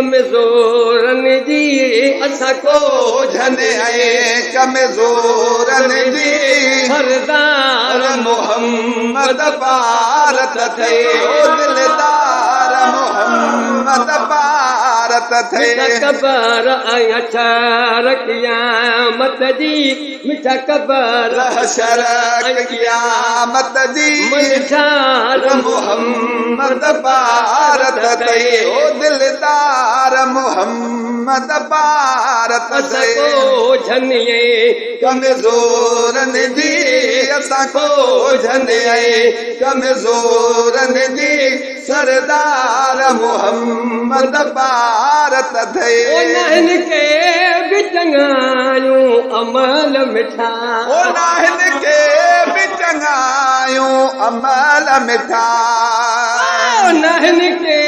कमज़ोरनि जी असां कोझन कमज़ोरनि जी सरदार मोहम्मद भारत थे ओ दिलदार मोहम्मद भारत थे मिठा कबर आया चार क़यामत जी मिठा कबर हशर क़यामत जी मझार मोहम्मद भारत थे ओ दिलदार मोहम्मद भारत थे कोझन कमज़ोरनि जी असां कोझन कमज़ोरनि जी सरदार मोहम्मद भारत थे उन्हन के भी चङायूं अमल मिठा उन्हन के भी चङायूं अमल मिठा उन्हन के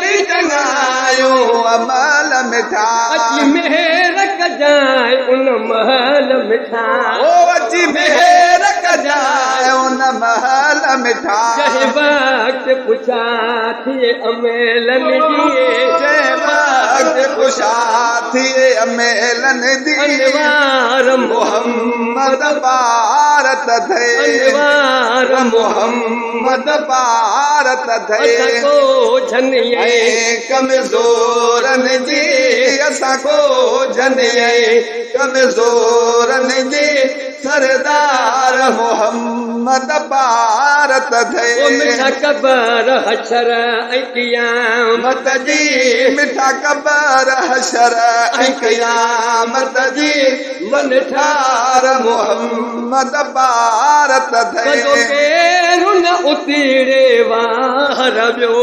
भी चङायूं अमल मिठा अची मेहर कजाए उन महल मिठा ओ अची मेहर कजाए उन महल मिठा जंहिं वक़्तु पुछा थिए अमेलनि जी जंहिं वक़्तु पुछा थिए अमेलनि जी अनवार मोहम्मद भारत थे अनवार मोहम्मद भारत थे कोझन कमज़ोरनि जी असां कोझन कमज़ोरनि जी सरदार मोहम्मद भारत थे मिठा कबर हशर ऐं क़यामत जी मिठा कबर हशर ऐं क़यामत जी मन ठार मोहम्मद भारत थे केरु न उतीड़े वार ॿियो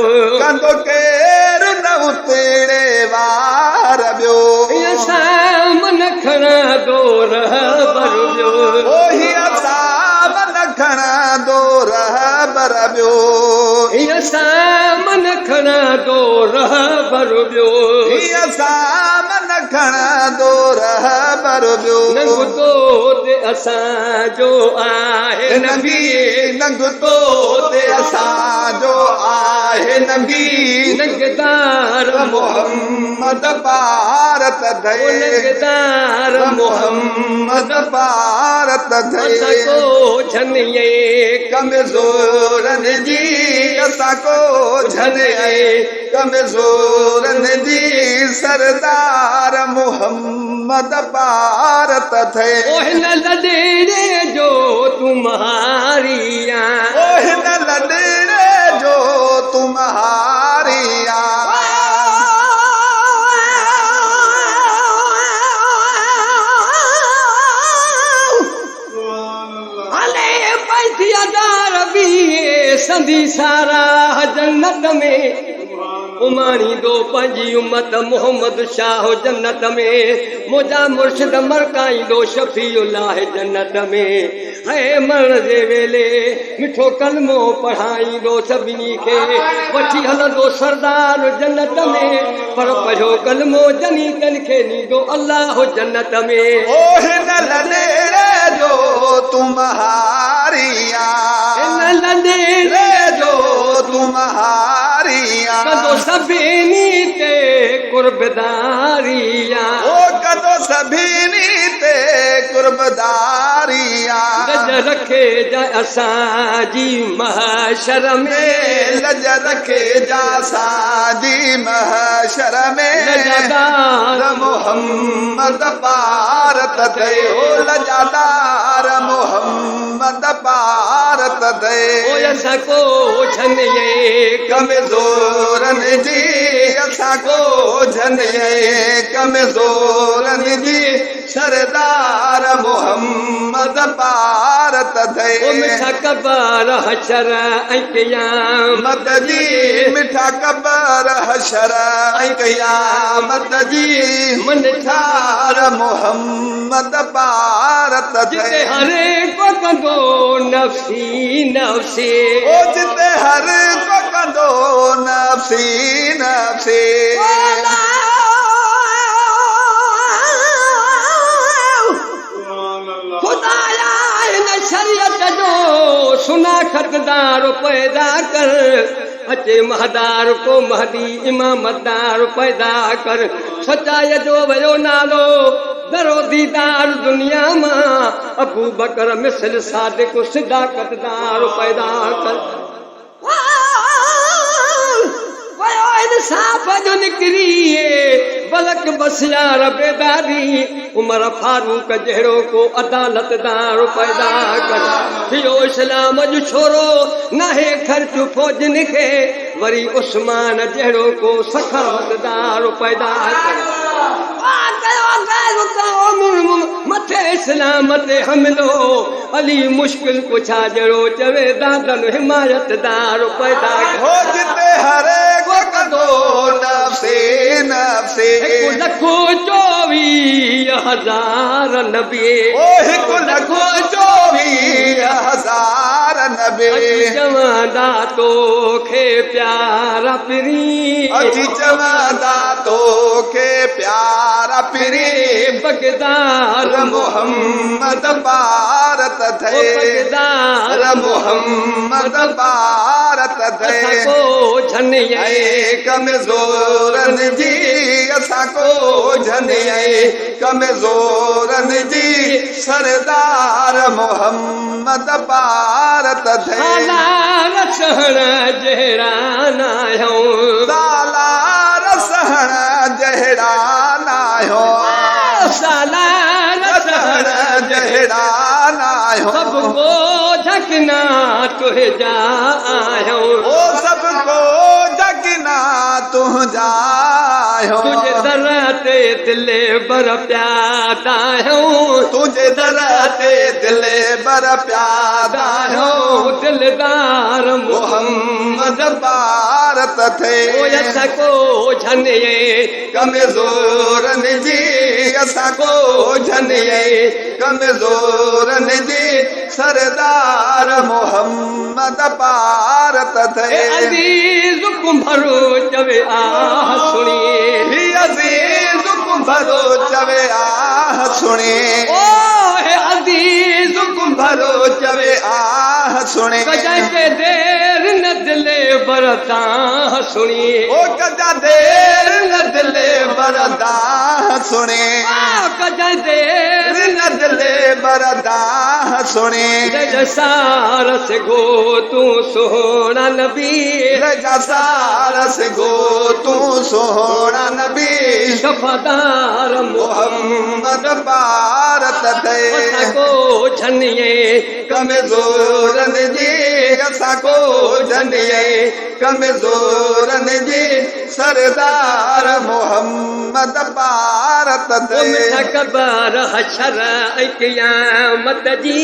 कंदो केरु न उतीड़े वार ॿियो असां मन खणा दौर बर ॿियो ओही असां मन खणा दौर बर ॿियो असां मन खणा दौर बर ॿियो असां मन खणा दौर बर ॿियो नंगतो ते असांजो आहे नबी नंगतो ते असांजो आहे नबी नंगदार मोहम्मद भारत थे नंगदार मोहम्मद भारत थे कोझन कमज़ोरनि जी असां कोझन कमज़ोरनि जी सरदार मोहम्मद भारत थे ओहिन लॾेरे जो तुम्हारिया ओहिन लॾेरे जो तुम्हारिया संधी सारा जन्नत में उमाणी दो पंहिंजी उम्मत मोहम्मद शाह जन्नत में मुंहिंजा मुर्शिद मरकाई दो शफ़ीउल्लाह जन्नत में है मरण जे वेले मिठो कलमो पढ़ाई दो सभिनी खे वठी हलंदो सरदार जन्नत में पर पढ़ियो कलमो जनी तन खे ॾींदो अल्लाह जन्नत में ओहिन लॾेरे जो तुम्हारिया लॾेरे जो तुम्हारिया कदो सभिनी ते कुर्बदारिया ओ कदो सभिनी ते कुर्बदारिया लज रखे जा असांजी महशर में लज रखे जा असांजी महशर में लजादार मोहम्मद भारत थे ओ लजादार मोहम्मद भारत थे ओ असां कोझन कमज़ोरनि जी असां कोझन कमज़ोरनि जी सरदार मोहम्मद भारत थे मिठा कबर हशर ऐं क़यामत जी मिठा कबर हशर ऐं क़यामत जी मन ठार मोहम्मद भारत थे हर को कंदो नफ़्सी नफ़्सी ओ जिते हर को कंदो नफ़्सी नफ़्सी सुनाखतदार पैदा कर अचे महदार को महदी इमामतदार पैदा कर सचाई जो वयो नालो दरो दीदार दुनिया मां अबू बकर मिसल सादिक सिदाकतदार पैदा कर वयो इंसाफ जो निकरी बलक बसियार बेदारी उमर फारूक जहिड़ो को अदालतदार पैदा कर थियो इस्लाम जो छोरो नाहे ख़र्च फौजन खे वरी उस्मान जहिड़ो को सखावतदार पैदा कर मथे इस्लाम ते हमलो अली मुश्किल पुछा जहिड़ो चवे दादन हिमायतदार पैदा कर जिते हरे कदो नफ़्से नफ़्से 1,24,000 नबी ओ 1,24,000 नबी चवंदा तोखे प्यारा पिरी अची चवंदा तोखे प्यारा पिरी बगदार मोहम्मद भारत थे बगदार मोहम्मद भारत थे को झनिए कमज़ोरन जी असां को झनिए कमज़ोरन जी सरदार मोहम्मद भारत थे सालार सहण जहिड़ा नाहियो सालार सहण जहिड़ा नाहियो सालार सहण जहिड़ा नाहियो सबको झकना तुंहिंजा आहियो ओ सबको जगना तुंहिंजा आहियो तुझे दर ते दिले बर प्यादा आहियूं तुझे दर ते दिले बर प्यादा आहियो दिलदार मोहम्मद भारत थे सको झनिए कमज़ोरन जी असां को झनिए कमज़ोरन जी सरदार मोहम्मद भारत थे अजीज कुंभरो चवे आह सुनिए अजीज कुंभरो चवे आह सुने ओ हे अजीज कुंभरो चवे आह सुने कजा के देर न दिले बरता सुनिए ओ कजा देर न दिले बरदा सुने कजा देर न दिले बरदा सुने सार से गो तू सोहना नबी रजा सारस गो तू सोहना नबी वफादार मोहम्मद भारत थे को झनिए कमज़ोरन जी असां को झनिए कमज़ोरन जी सरदार मोहम्मद भारत थे खबर हशर क़यामत जी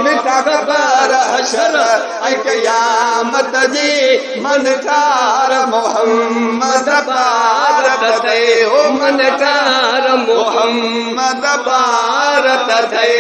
मिठा ख़बर हशर क़यामत जी मनकार मोहम्मद भारत थे ओ मनकार मोहम्मद भारत थे